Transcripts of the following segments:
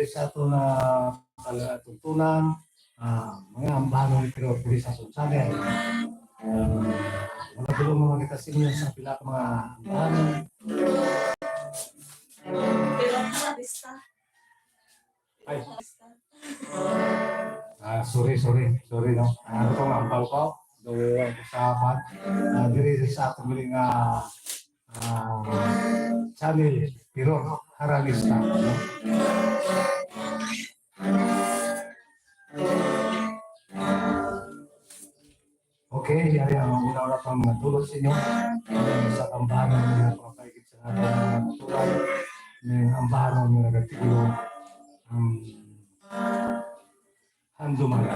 sa ito na tuntunan, mga ambahan pero pwede sa sunsanin. Mga tulong mga kita sinyo sa pila ka mga ambahan. Ay. Sorry no. Ano itong ampal ko? Doon sa apat. Diri sa atong miling channel pero haralista. No? Okay, yari ang una-una pang natulog sa inyo sa ambahan ng mga pagkaigit sa ating mga tulad ng ambahan ng mga nagtigulo handumaga.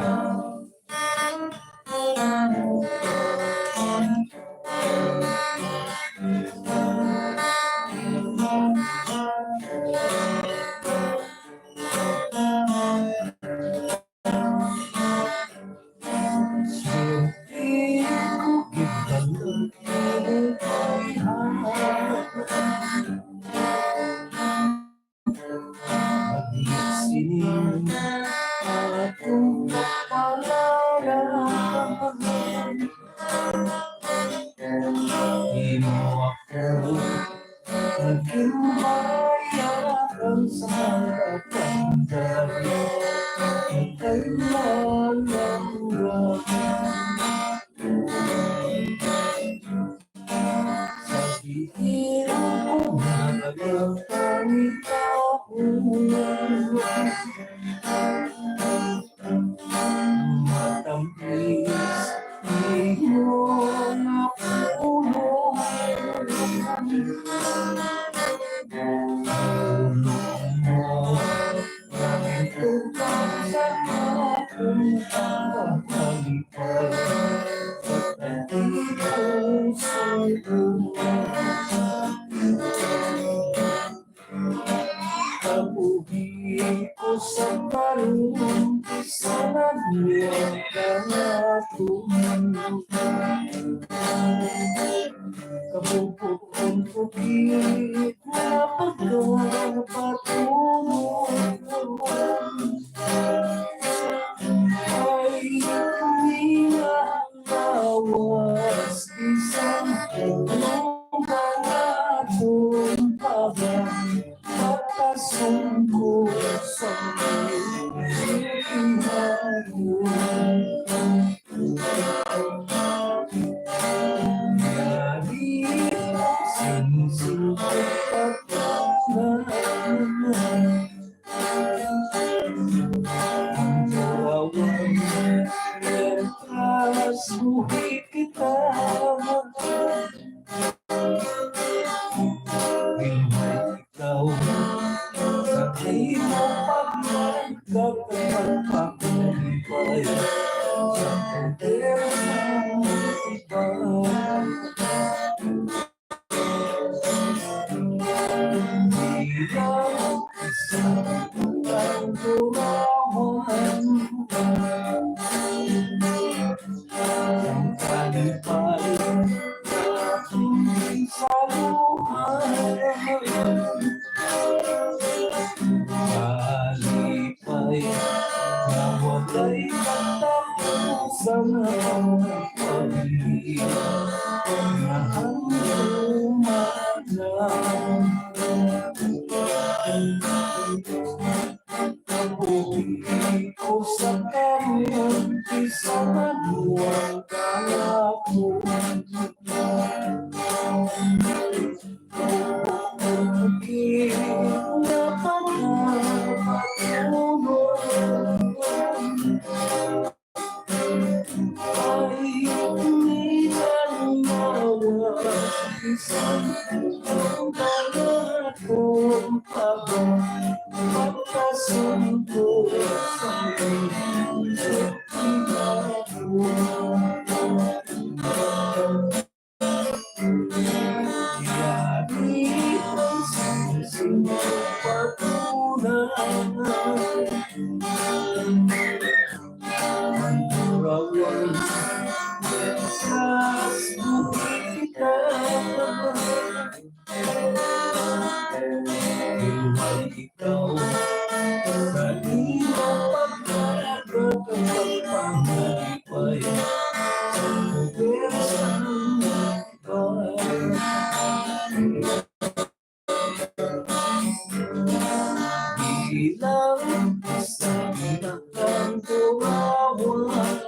bilang isang nakanggawawan.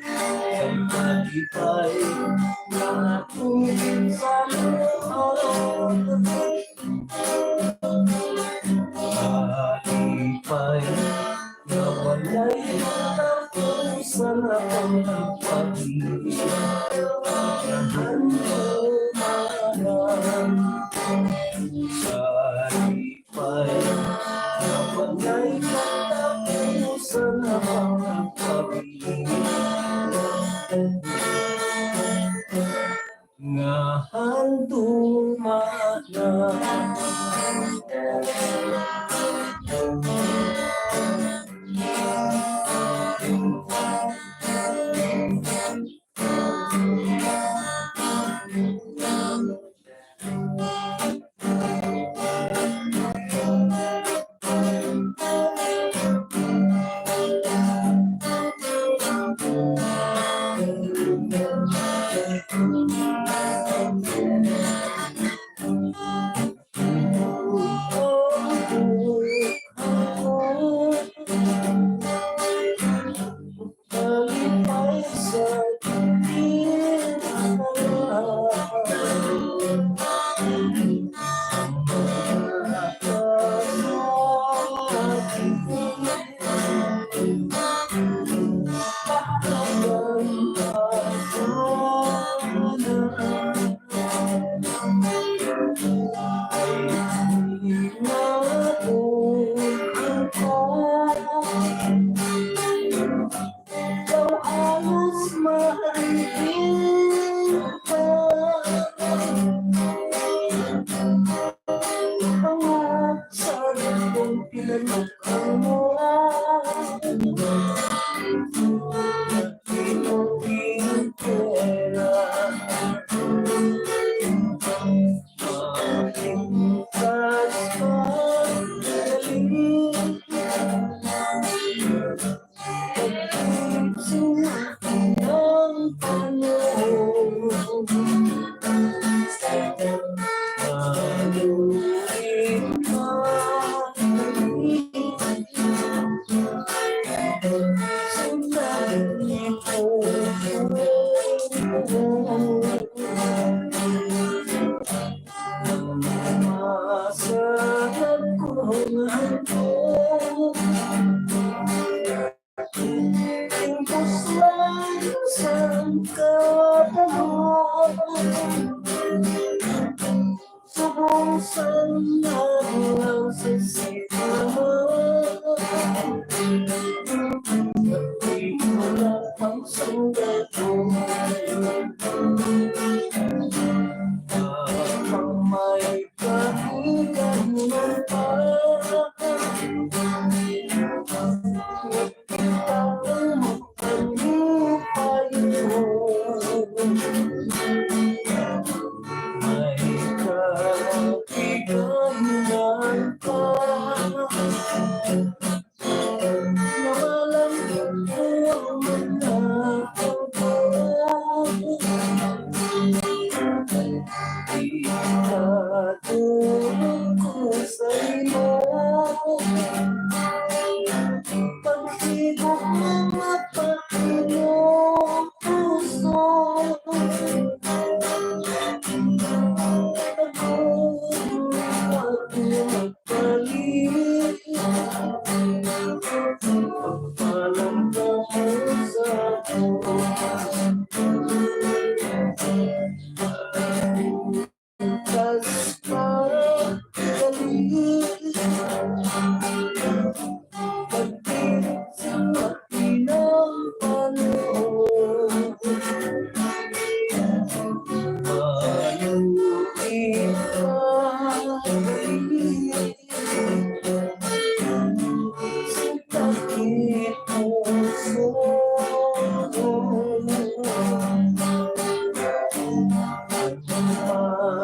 Kay malipay na tungin sa luha. Malipay na walay katapusan ang pag-ibig. Handumanan salipay na walay katapusan ang pag-ibig. Nga handumanan.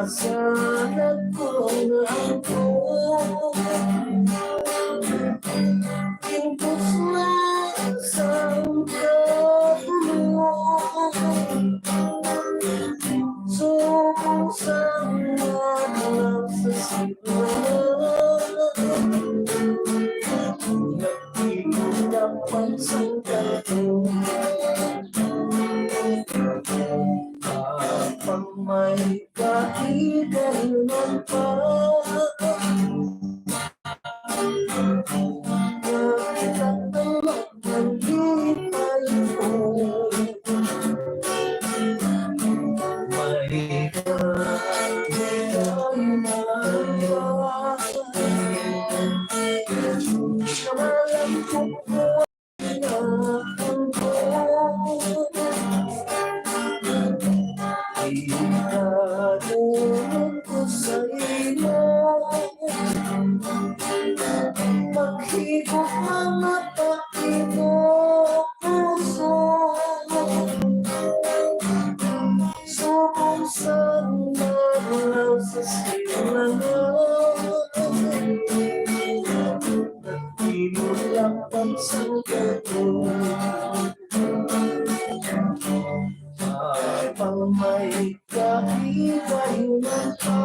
Sana ko na ako Maghigop mga paino puso, subong sa naraw sa silangan, nagtinulakpan sa gato, habang may kahigayunan pa.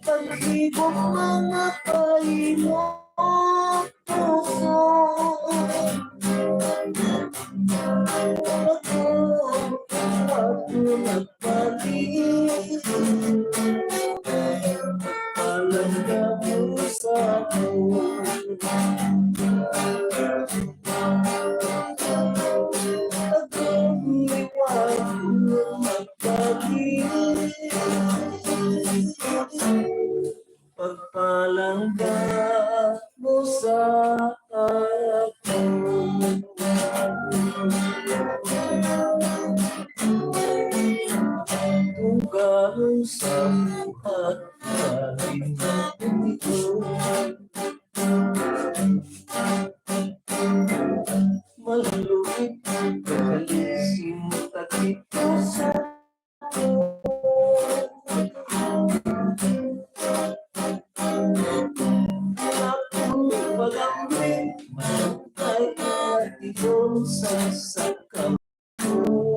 Paghigop mga paino puso, ako nagbalik, palangga mo sa akin. Pagpalangga mo sa akin. Tugang sa buhat kahit ito, malulupit kalisin takito sa sa sakam ko,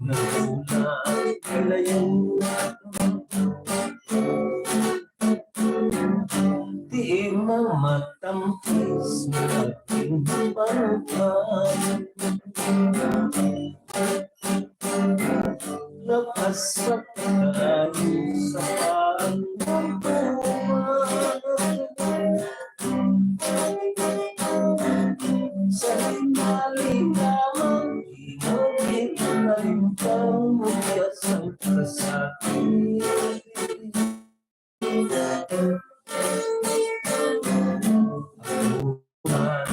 nagulat kalayo, di mamatampis aking pangkat, lakas sa pagkain sa sa hinaling lamang, inawit na rin kang mugyas ang kasakit. Ako man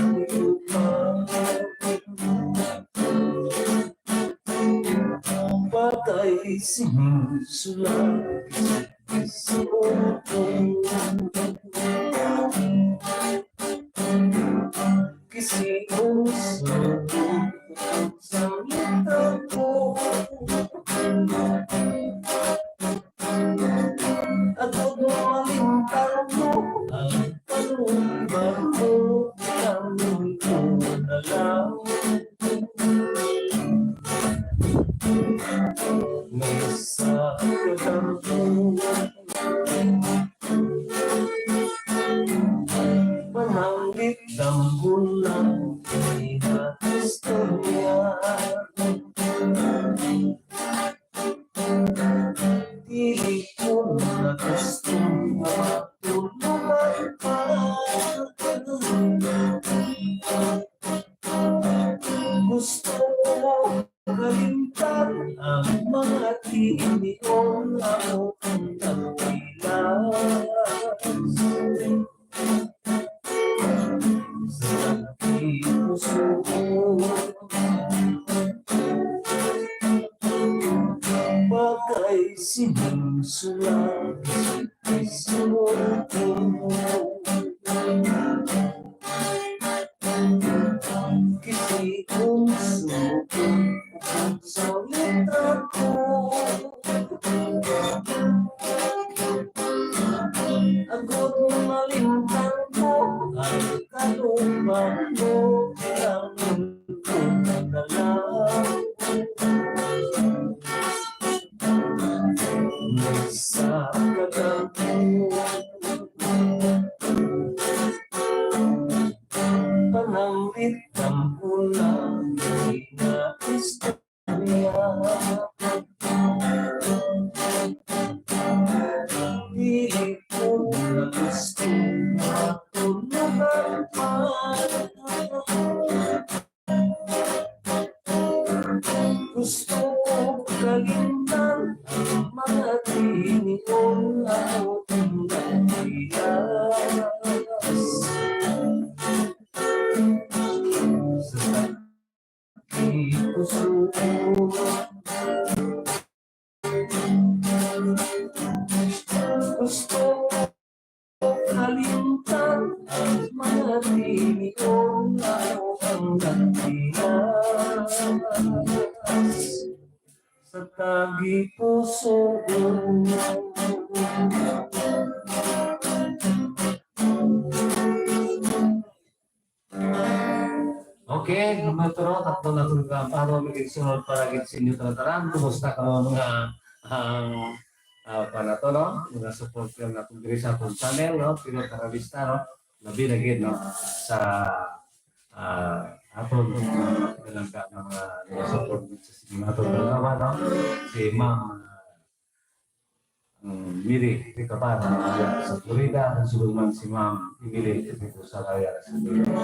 patay sinusulat sa utong, kisikong subong sa mata ko, at huwag malintang mo ang panumbar mo, tanong ko na lang. May sa kagampo, pananggit ang bulang ay istorya, dili ko na gustong matulungan pa. Gusto ko kalimtan ang mga tiniong ako ang nagpilas sa aking puso ko. Bagay sinusulat sa suot ko, kisikong subong sa letra ko, agad malintang ko ang kalumang mo, kailangan ko na lang. May sa kagampo, pananggit ang bulang, di na gusto Hindi ko na gusto matulugan pa. Gusto ko kalintang mga tinigong ako ang nagtigas. Sa sakit puso ko, gusto ko kalintang mga tinigong ako ang nagtigas. Sa tagi puso ko. Okay, maturo tatlo na ito ka para maging sunod para git sa inyo taran. Kumusta ka mga para to no? Mga support ko na itong diri sa atong channel no? Pino Taravista no? Labi na gid no? Sa atong nalangka ng mga support sa mga atong dalawa no? Si Ma'am Miri Ricapara sa Florida, susunod si Ma'am Emily dito sa Raya sa Florida,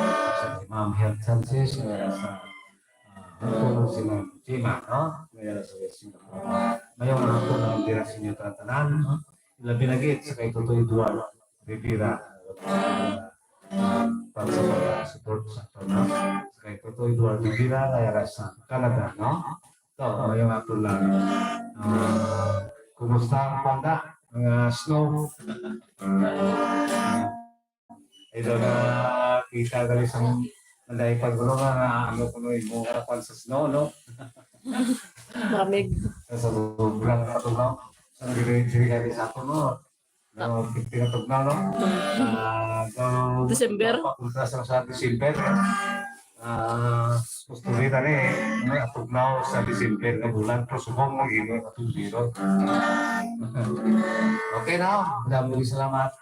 si Ma'am Health Sanchez sa tulong si Ma'am Chima, no? Ngayon sa Singapore. Ngayon na ito na dira sa inyo tantanan, labi na git sa kay Totoy Dual Rivera para sa pag-support sa ito, no? Sa kay Totoy Dual Rivera, kaya sa Canada, no? Ito, ngayon na ito lang. Kumusta ang panda? Mga snow? Ito na kita gali sa manday pagulungan na ano ko yung harapan sa snow, no? Maramig. Sa sobrang katugnaw. Sa nagdiri gali sa ako, no? No, pinatugnaw, no? December? Papunta sa December. Gusto rin atugnaw sa December na bulan, pero subong mo ino atong zero. Okay na, maraming salamat.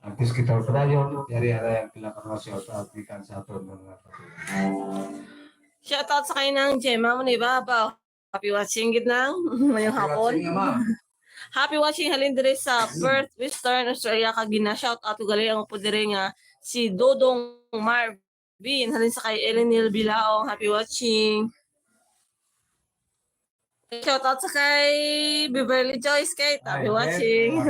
Artis kita padayon, yari-yari ang pinaka shout out ikan sa aton mga patuloy. Shoutout sa kayo ng Gemma mo ni Baba. Happy watching gid nang ngayong hapon. Happy watching halin diri sa Perth, Western Australia kag gina shoutout gali ang po diri nga si Dodong Marvin halin sa kay Elenil Bilaong. Happy watching. Shoutout sa kay Beverly Joyce kay happy watching.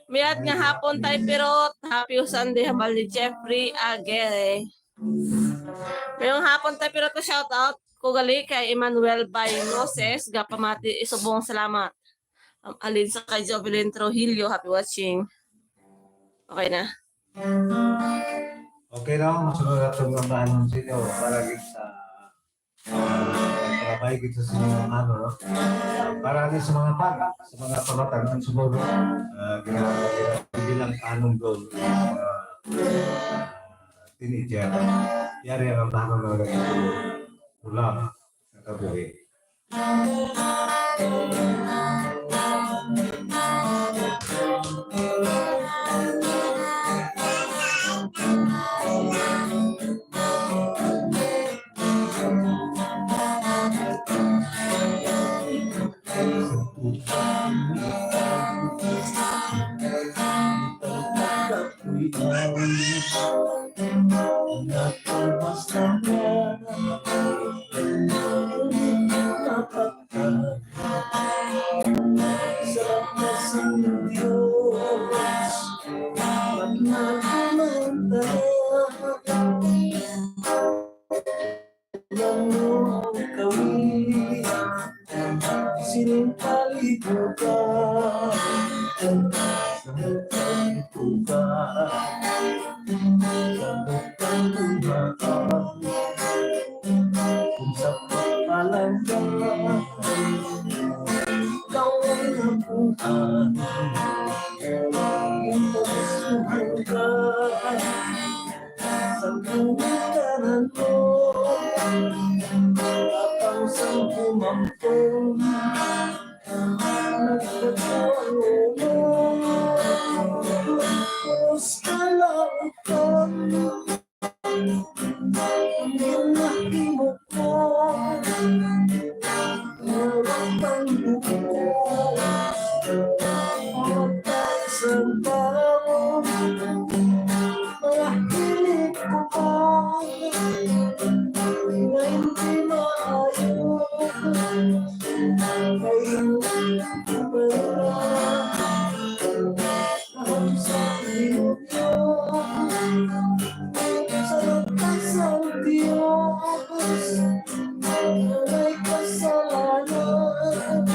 Miyat nga hapon tayo pero happy Sunday habal ni Jeffrey Aguirre. Ngayong hapon tayo pero to shoutout ko gali kay Emmanuel Bainoses gapamati isubong salamat. Alin sa kay Jovelyn Trujillo, happy watching. Okay na. Okay na, masunod na itong gandaan sa inyo para sa para kita sa inyo ano, no? Para sa mga bata, sa mga pamatan ang sumuro, bilang anong goal sa mga teenager. Yari ang tanong na ulam sa kabuhi. Yung May kasalanan,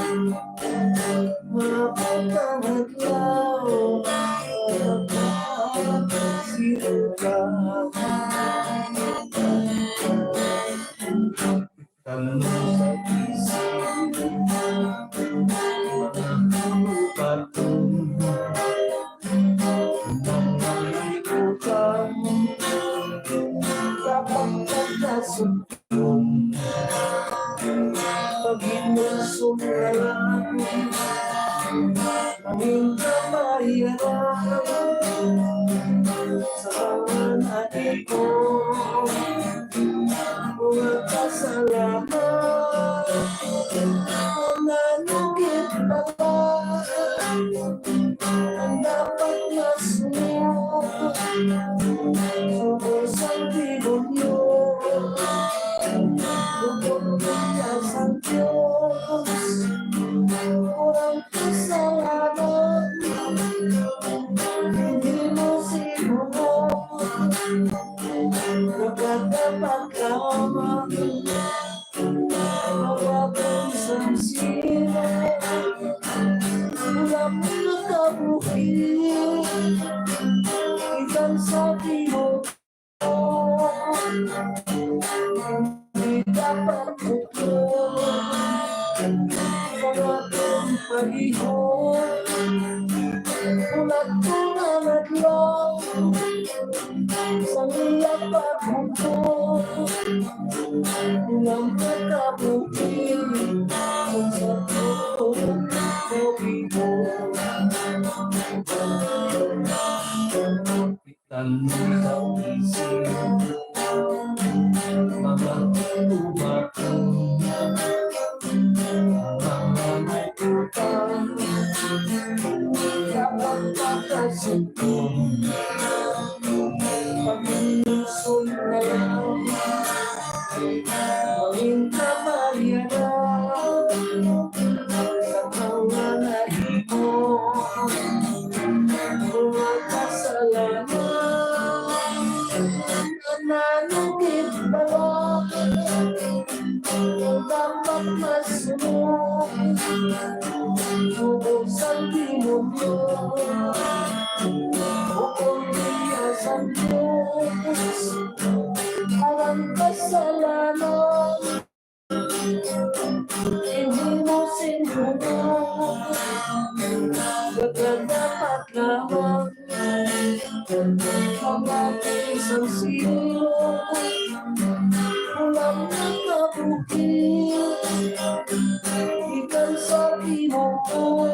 mapunang adlaw, sinulang. Tanong sa isip, mga lugatong, mga utang, dapat pagkasugtong, pag-inusong na lang, aming kamayaran, sa mga natin ko, mga kasalanan, nanugit pa ba, ang dapat masunod, subosang demonyo, bubuntas ang Diyos, kurang kasalanan, hindi mo sinunod, magkatapat lamang, mawabang sansira, wala mo nakabuhi, ikan sa timo, hindi dapat buklo, mga pagpahihon, ulat ko na naglaw, sa iyak pagbuto, ulang nakabuhi, kung sa tulong kopi mo. Tanong sa isip, mga lumatong, mga may utang, dapat pagkasugtong, pag-inusong na lang, maging kamayaran, sa mga nahimo, mga kasalanan, nananugit balak, dapat masunod, bubuksan demonyo, bukong liyas ang Diyos, parang kasalanan, hindi mo sinunod, dapat lamang, mga isang silo, ulang nakabuki, ikan sa timo ko,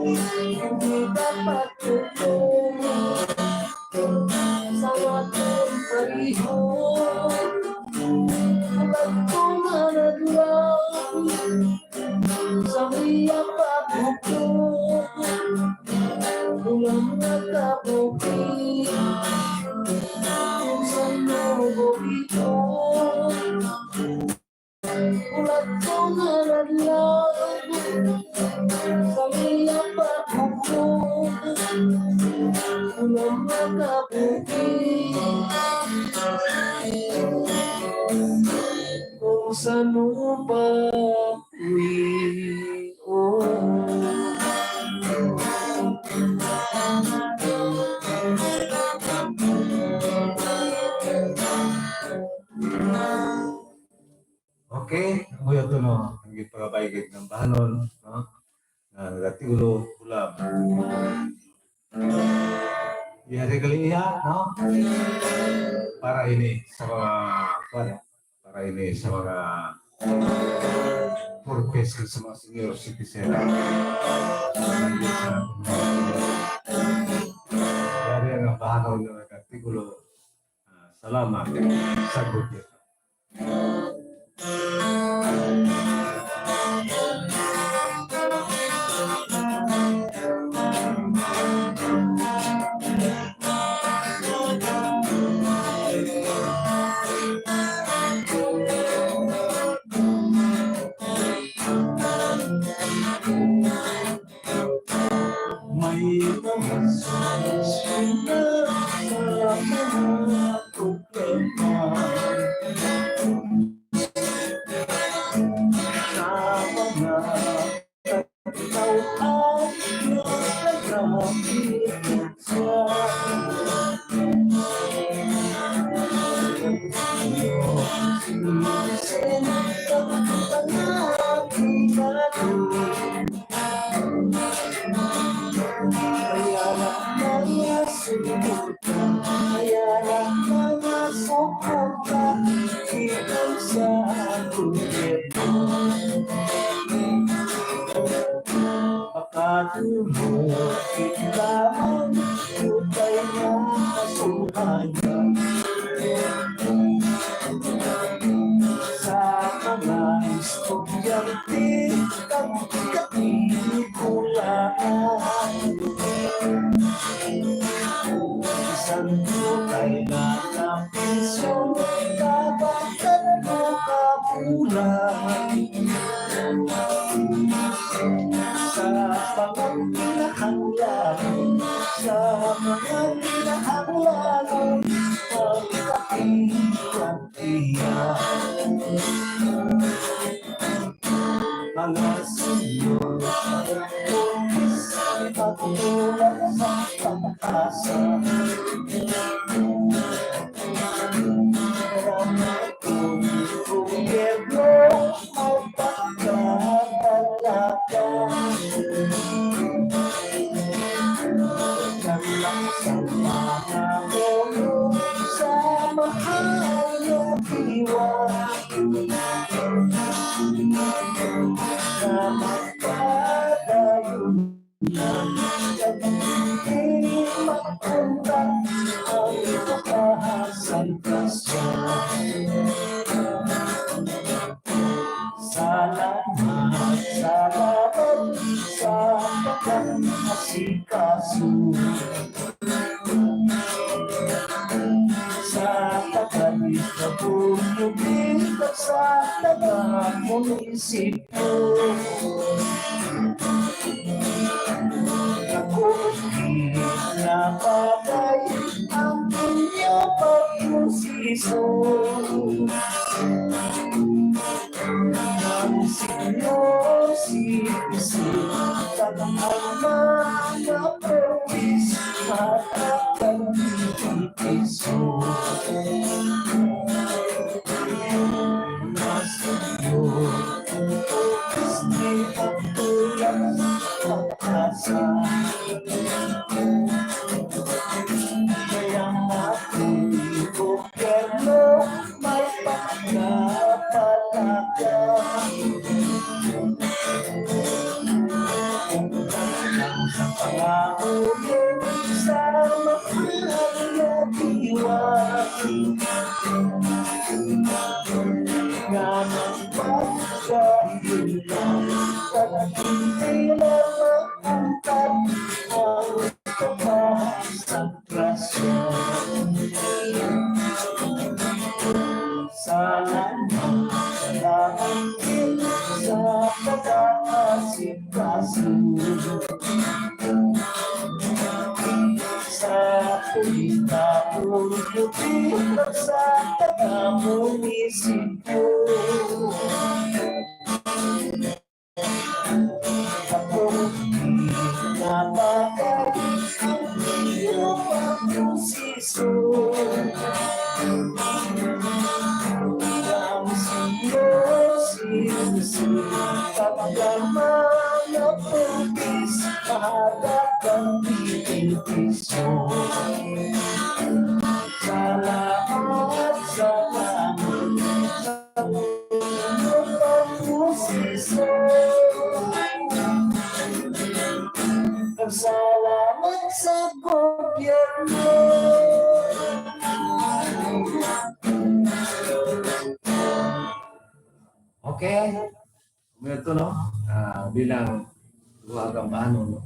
hindi dapat tutong, sa watong palihon, ulat ko managlaw, sa iyak pagbuklong, ulang nakabuki, kung saan mo ito, ulat ko nanaglaw, sa iyak pagbuklong, ulang nakabuki, kung saan mo ba okay, kuya to no, ang pagbabaygit ng bahanon, no? Nagatiulo, ulam. Yari kaliya, no? Para ini sa mga, para ini sa mga purpose sa mga senior citizen. Yari ang bahanon ng nagatiulo. Salamat. Sagot yun. May mga solusyon na sa mga problema. Patulogin lamang Tutay ng kasuhayan sa mga estudyante Kang katikulaan Isang tutay na napisyon Kabagat mo kapulan sa mga pinahanglan sa mga pinahanglan ang katiyak-tiyak mga sunod at pulis pagtulad sa pag-asa marami kong gobyerno magpapagalaga lang sa mga ulo sa mahal na diwa na magpadayon ng hindi magpunta ang kapahasan kasya salamat sa pag-asikaso sa tagalis na bumubig at sa taga-munisipyo nakulit na bagay ang inyong pag-usiso ng sinosisi tagamang mga propis matakang iso nasiyo propis di pagtulang pag-asa kaya natin gobyerno may pagkapalaga sa pangauli sa mahal na diwa nga ng pagkahilan at hindi na maangkat ang kapahasang grasya salamat din sa pag-aasikaso sa pulis na ulubin at sa taga-munisipyo ako hindi na bagay ang iyong pag-usiso ang sinosisi kapagaman na pupis mahalagang binipisyo salamat sa iyong pag-usiso salamat sa gobyerno okay ito no bilang luwagang ano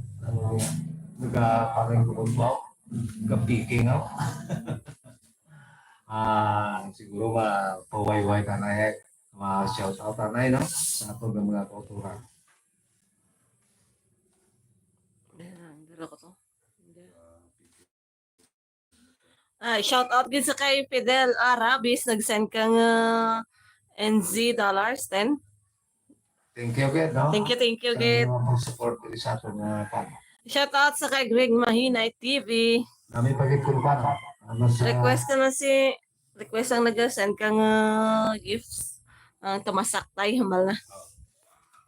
nagkaparing ko nagka-picking ako siguro pawayway ka na shout out na no sa ato ng mga kauturan shout out din sa kay Fidel Arabis nag-send kang NZ dollars 10. Thank you again, no? Thank you again. Support sa ato na pan. Shout out sa kay Greg Mahinay TV. Kami pagkikulupan. Request ang nag-send kang gifts Ang tumasaktay, hambal na.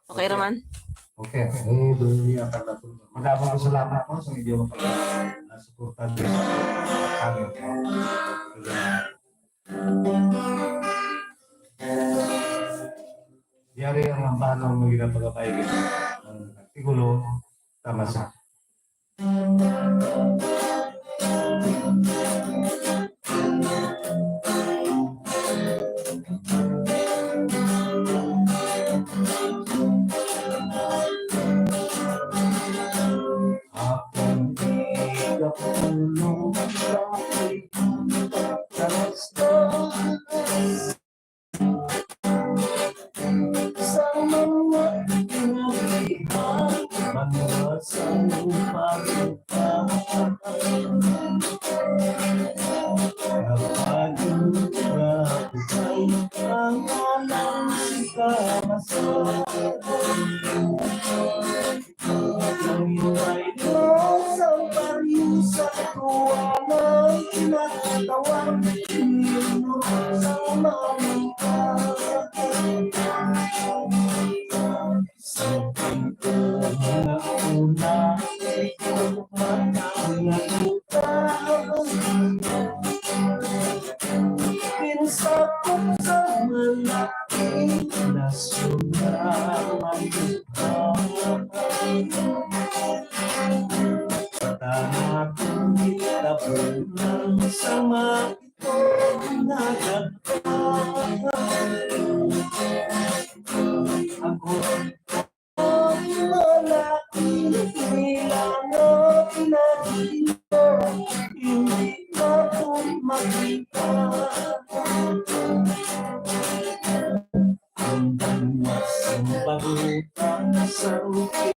Okay raman. Okay, doon niya pala po. Maraming salamat po sa inyo suportan din sa amin po. Yari ang paano mo ginapagpapaigit ng artikulo tama sa akong ikapulong bakit pagkasto sa mga pinaglihan manuwasan pagkakas kapag nagkakasay ang alam si kamasan Nangilay mo sa baryo sa tuwanay Kinatawang mo sa mamita Sa pinto mga una Ikaw matangatuta Pinsakot sa malaki Nasyonal Tanakong itapunan sama ito nagagpapag Ako ay malaki Kailangan pinagdito Hindi na kong makita Ang damas ang pagutang sa uking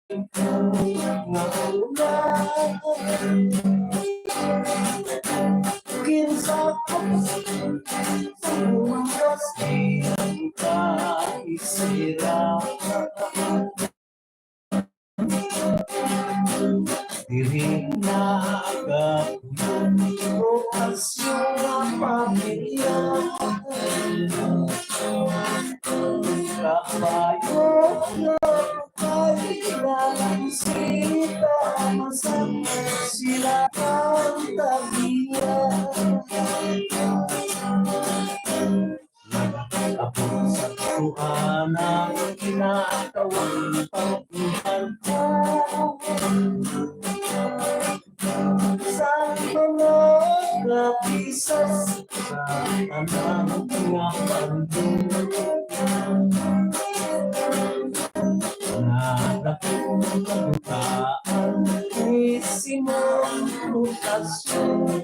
nga ulan Kinsa ko sa umangas Iyang kaisira Diri na agapulong Lokasyon ang pamilya Kabayo na kailangan sila Masang sila ang tabiya Nagkakapon sa tuhanang kinatawang pagkuhan ko Sa mga kapisas sa anang mga pandong Nadakong kabutaan ni Simon Mutasyon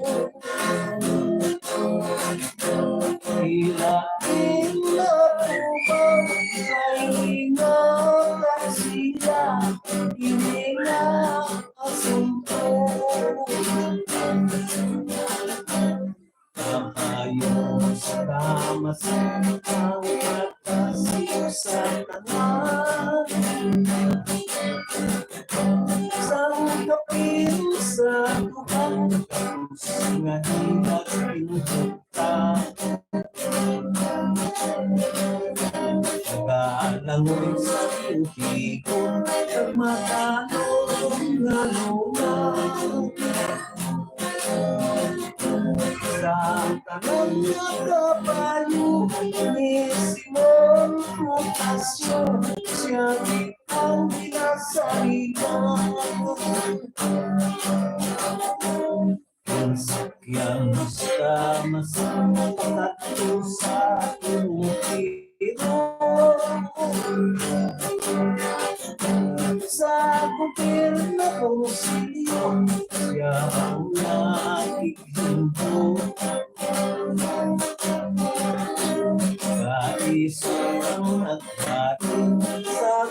Hilain na pumang ay ingatan sila Hindi na asunto Kapayo sa tamas ang pangkatasiyo sa tanan Sang kapil sa Tuhan nga hilag pinunta Nagalangoy sa tubigon Nagmatalong nga lungaw Sa tanong nga kapayo ni Simon Mutasyon Siya di ang pinasalihan Ang sakyang musta masama Tatlo sa tumukido Sa kupil na konsilyo Siya ang nakikindo Kaiso ang nagdating sa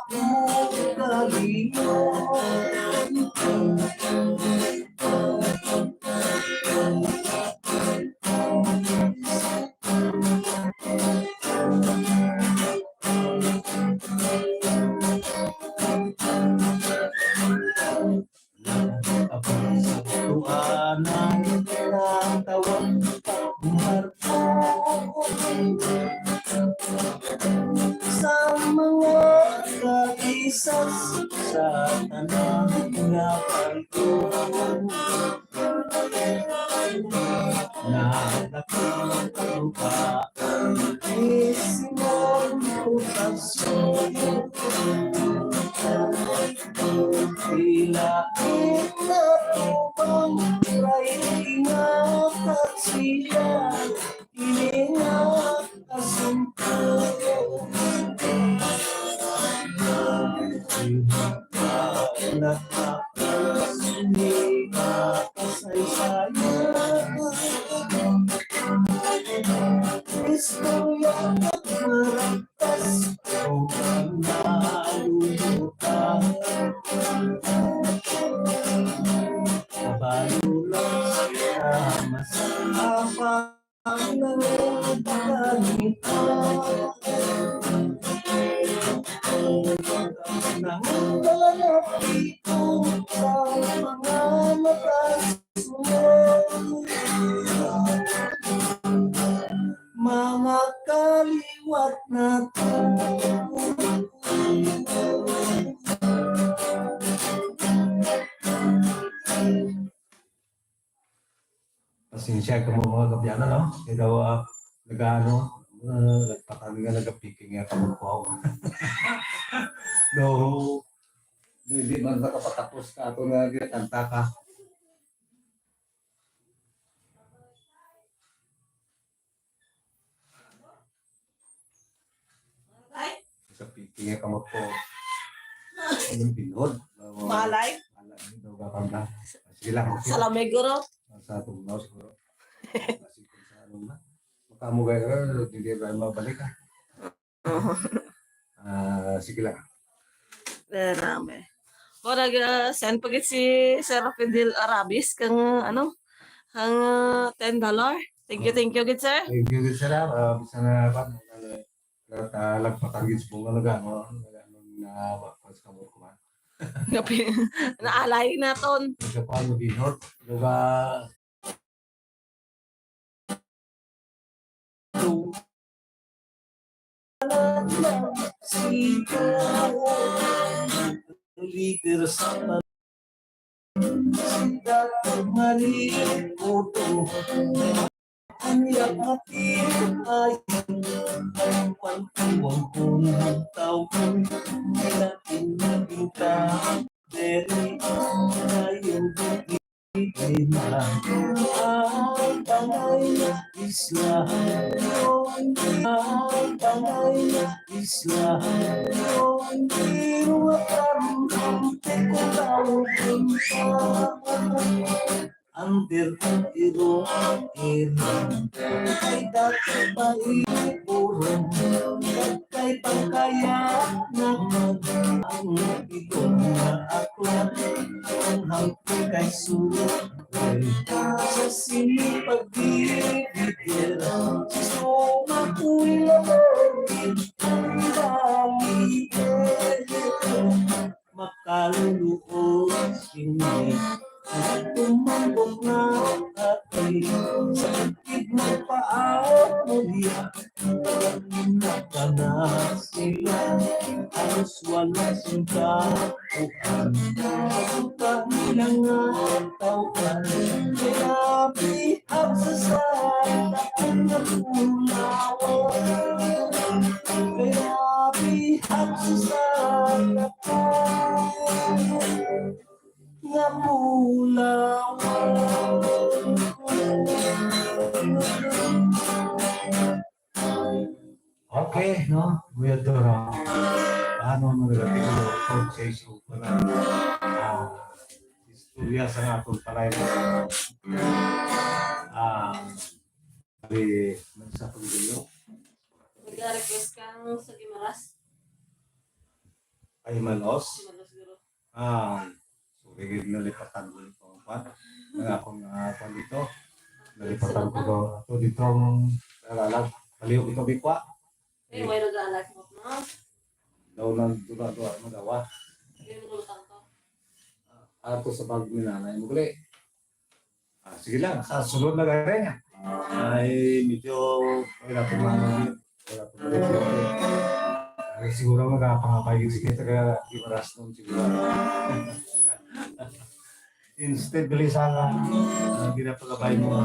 kaugaliyo Abang sa tuanang ng tawang pagmarko sa tanang nga palto na nakakalupa isimong pagsuyo tila inatubang ay ingat at sila iningat asumpuyo mga kaliwat na pasensya ka mo mga kabiyana, no? Ikaw, nag-ano, nagpatan nga, nag-picking nga ka mo po ako. No, hindi man nakapatapos ka ito nga kanta ka. Sa picking nga ka mo po. Anong pinod? Malay. Malay, daw ka kanta. Sige lang. Sa lamig guro. Sa tugnaw siguro. Kasi kung sa ano na. Makamugay ka, hindi ba mabalik ka? Sige lang. Marami. Murag send pagit si Sir Fidel Arabis kang ano, ang $10. Thank you, good sir. Thank you, good sir. Bisa na pa. Lagpatagis po nga nagano. Na bakwas ka mo kuman. Naalay naton. Ito pa ang binot. Diba? Liger sa sida mali uto anya hati ay pantuang kung tao natin nabinta deri ayong bigin na ay tangay na isla ay tangay na isla hindi makarunong teko tao antir iro irin kay dati pa iurong kay pangkaya na ang itong na ako ang hanggang kay sulot sa sinipag-ibigir so makuilamagin ang dali makaluluot sini tumambok na ati sa ikid ng paa muli hinaka na sila halos wala sinta ukan suka nilang nga taukan kaya bihag sa sandaan na pulawan kaya bihag sa sandaan nga pulawan. Okay, no? We adore. Ano mo nagatigo ko sa iso ko na istorya sa atong palay na sa pagdilo. Nag-request kang sa Gimaras. Ay malos. Gimaras guro. So rigid na lipatan ko ito. Nga akong pan dito. Nalipatan ko ito dito ang nalalag. Paliw ito bikwa. May nag-aalak mo na. Daw nang dura-dura magawa. Yung lutang to. Ato sa bag ni nanay mo gali. Sige lang, sa sunod na gare niya. Ay medyo wala pa man. Wala pa rin. siguro magkapangapay sige taga ibaras nun siguro. Instead bilisan nga ginapagabay mo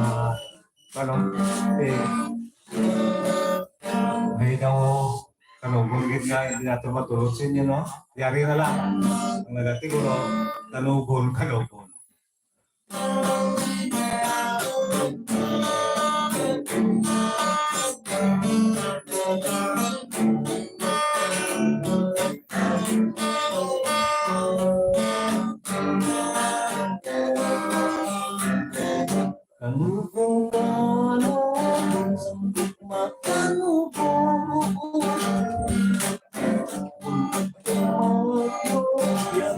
ano may daw kanugong nga hindi natin matulog sa inyo no yari na lang ang nagatiguro kanugon. Kanugong kanugon sambit makanugon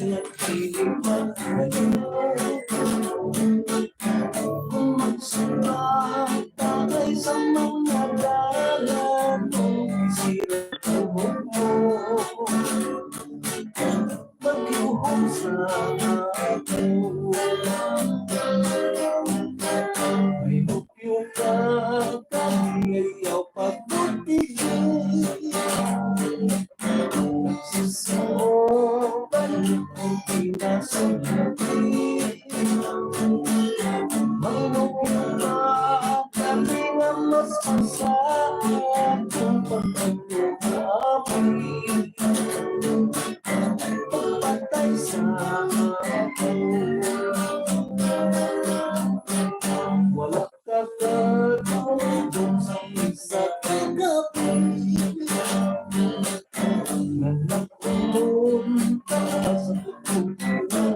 yang kiliman magsulat tagay sa mga dalan sira tuhog mo magluhog sa ako may bukyo ka kaniyaw pagbutigay nagsusuban ang pinasulati mangunong ka kami nga mas masakit kung pagkanukapi pagpatay sa ako wala ka katulong sa isa kagabi nanakulong ka sa tutunan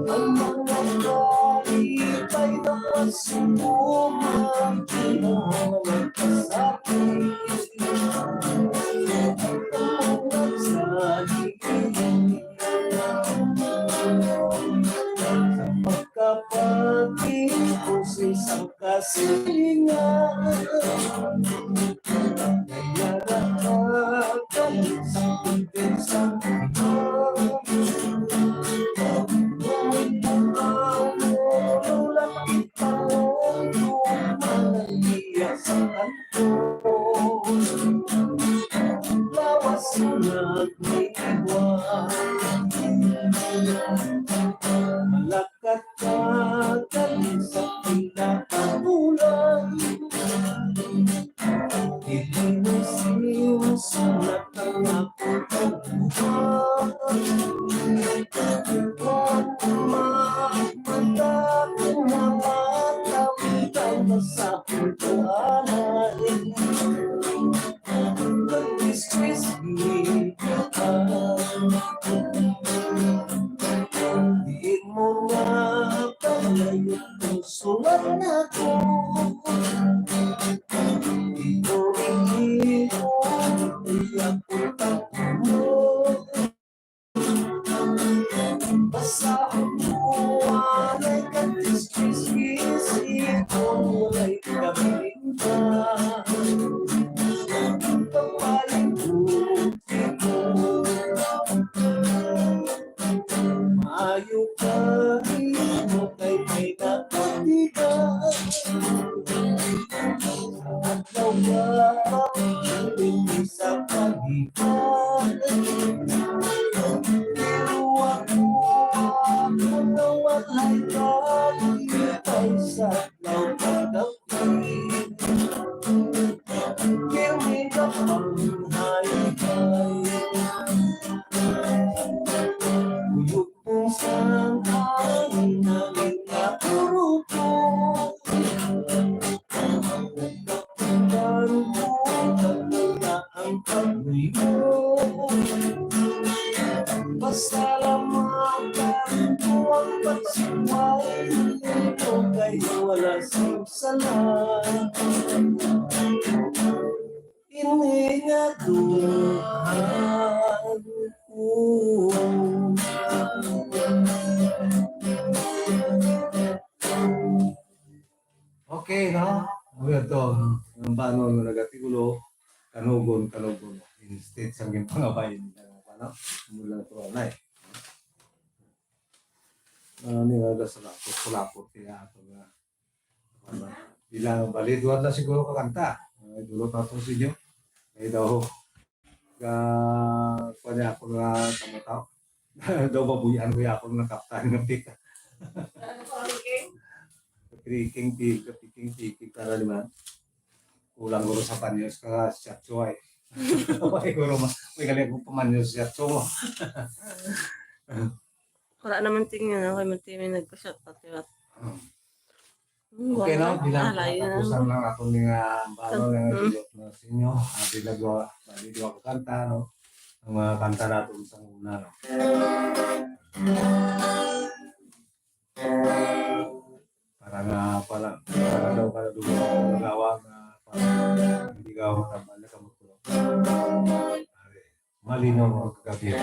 ang mga kalipay na masumuman kinahalang kasapit ang mga saligin kapatid ko sa isang kasilingan nayarakakan sa pagkensang ngunit ang lulapit ang tumanaliya sa kanto lawas sulat may iwan malakat ka galing sa pinakabulan itinisiw sulat ang akong pagbuhan huwag mamata kung mga tawitang nasa pagbuhanan nag-disquiz-me diin mo na palayo kung sulat na ko ito rin ito iyak utang mo basahon mo alay ka disquiz-quiz ito mulay kabiling ka papaling buti mo maayo ka ito kay may nakatigan at lawa hindi sa pag-ibig pero ako na walay kalipay sa lawag-apig kami ka pang hay-hay uyok mong sangkay namin kapurupo nagkapundan ko na ang pag-uwi mo pasalamatan ko ang pagsiway ito kayo wala simsalan iningatuhan ko. Okay, no? Ito, ang bano na nagatigulo, kanugon. Instead, sangging pangabayin. Ano? Mula ito, anay. Nilada sa lapot kaya ito na. Bilang balid, wala siguro kakanta. Dulot natin sa inyo. May daw, kanya ako nga kamataw. Daw babuyan ko ako ng kaptan ng pika. Piking, para naman. Kulang guro sa panyos ka siya choy. May guro may galing ko pamanyos siya choy. Wala naman tingin ako, may tingin nagpa-shot at Okay na, bilang alay na. katapusan lang ako nga balo nga diyot na sa inyo. Bilang ko kanta, no? Ang mga kanta natin sa una, no? Para daw para dugo ang nagawa na para hindi ka matambal na kamutulog. Malinaw mo kagabi.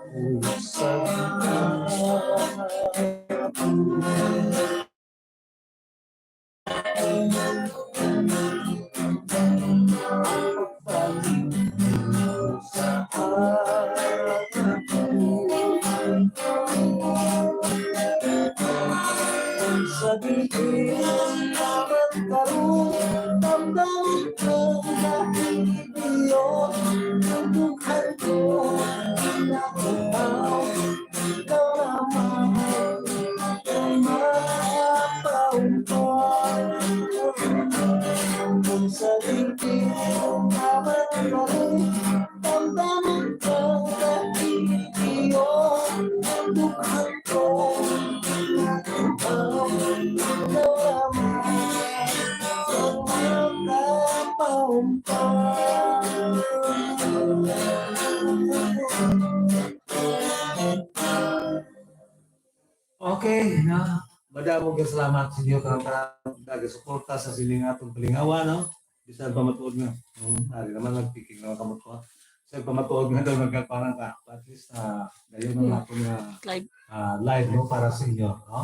Sa dilim naman karong damdam kang naiiyon ang dughan ko nakataw ikaw naman ang mapaumpay sa dilim naman karong damdam kang naiiyon ang dughan ko okay, na madamo ka salamat sa inyo nagasuporta sa sining atong palingawa, no? Bisan pa matuod nga. Ari naman nagpiking na kamot ko. Sa pamatuod nga daw nagkaparang ka. At least dayon na ako nga live no para sa inyo, no?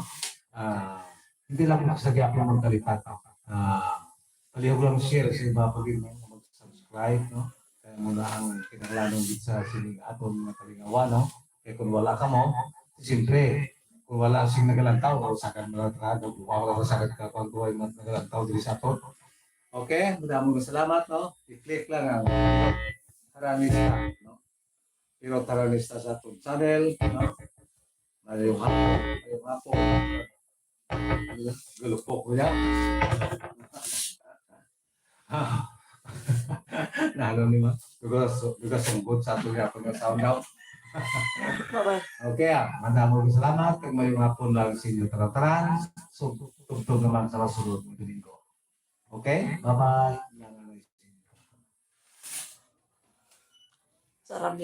Hindi lang magsagya ako ng kalipat. Palihog lang share sa mga pagiging mag-subscribe, no? Kaya muna ang kinahanglan din sa sining atong mga palingawa, no? Kaya kung wala ka mo, siyempre, kung wala sing nagalantaw, o sakan malatrado, kung wala sakan ka kung tuway nagalantaw diri sa ato. Okay, madaming salamat, no? I-click lang ang Taranista, no? Pero Taranista sa atong channel, no? Malayong hapon, galupok ko yan. Nalo ni ma, duga sungkot sa atong yapon ng sound out. Okay, madaming salamat kag may hapon lang sa inyo taran-taran. So, tugtog naman sa sunod ng linggo. Okay? Bye-bye. Sarap